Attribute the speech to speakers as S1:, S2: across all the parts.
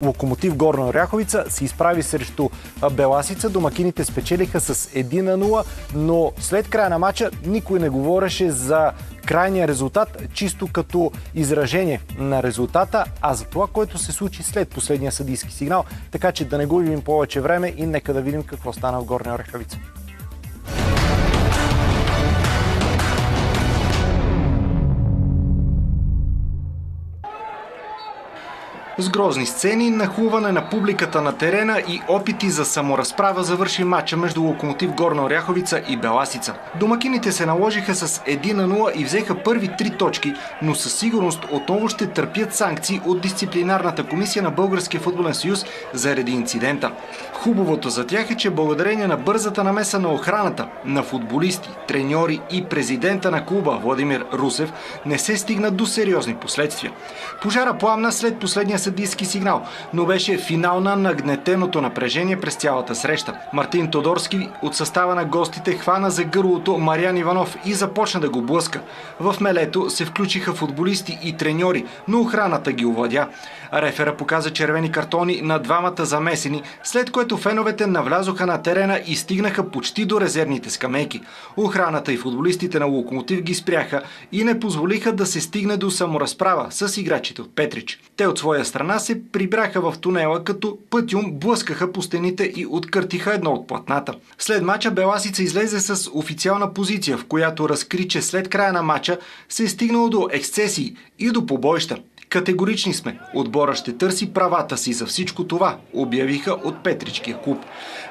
S1: Локомотив Горна Оряховица се изправи срещу Беласица. Домакините спечелиха с 1-0, но след края на матча никой не говореше за крайния резултат, чисто като изражение на резултата, а за това, което се случи след последния съдийски сигнал. Така че да не губим повече време и нека да видим какво стана в Горна Оряховица. С грозни сцени, нахлуване на публиката на терена и опити за саморазправа завърши матча между Локомотив Горна Оряховица и Беласица. Домакините се наложиха с 1-0 и взеха първи 3 точки, но със сигурност отново ще търпят санкции от дисциплинарната комисия на Българския футболен съюз заради инцидента. Хубавото за тях е, че благодарение на бързата намеса на охраната, на футболисти, треньори и президента на клуба Владимир Русев не се стигна до сериозни последствия. Пожара пламна след последния съдийски сигнал, но беше финал на нагнетеното напрежение през цялата среща. Мартин Тодорски от състава на гостите хвана за гърлото Мариан Иванов и започна да го блъска. В мелето се включиха футболисти и треньори, но охраната ги овладя. Рефера показа червени картони на двамата замесени, след което феновете навлязоха на терена и стигнаха почти до резервните скамейки. Охраната и футболистите на Локомотив ги спряха и не позволиха да се стигне до саморазправа с играчите от Петрич. Те от своя страна се прибраха в тунела, като пътюм блъскаха по стените и откъртиха едно от платната. След мача Беласица излезе с официална позиция, в която разкри, че след края на мача се е стигнало до ексцесии и до побоища. Категорични сме. Отбора ще търси правата си за всичко това, обявиха от Петричкия клуб.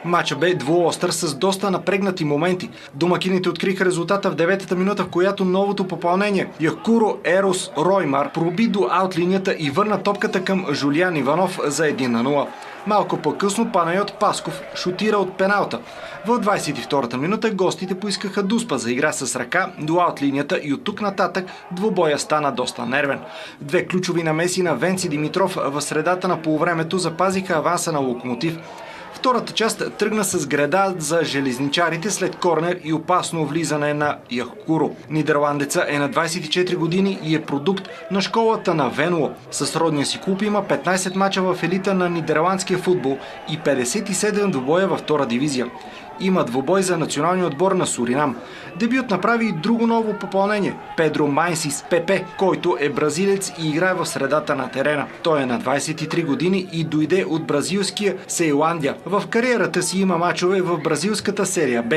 S1: Матча бе двуостър с доста напрегнати моменти. Домакините откриха резултата в 9-та минута, в която новото попълнение Якуро Ерос Роймар проби до аутлинията и върна топката към Жулиан Иванов за 1-0. Малко по-късно Панайот Пасков шутира от пеналта. В 22-та минута гостите поискаха дуспа за игра с ръка до аутлинията и от тук нататък двубоя стана доста нервен. Две ключови намеси на Венци Димитров в средата на полувремето запазиха аванса на Локомотив. Втората част тръгна с греда за железничарите след корнер и опасно влизане на Якуро. Нидерландеца е на 24 години и е продукт на школата на Венло. С родния си клуб има 15 мача в елита на нидерландския футбол и 57 двубоя във втора дивизия. Има двубой за националния отбор на Суринам. Дебют направи и друго ново попълнение – Педро Майнсис Пепе, който е бразилец и играе в средата на терена. Той е на 23 години и дойде от бразилския Сейландия. В кариерата си има мачове в бразилската серия Б.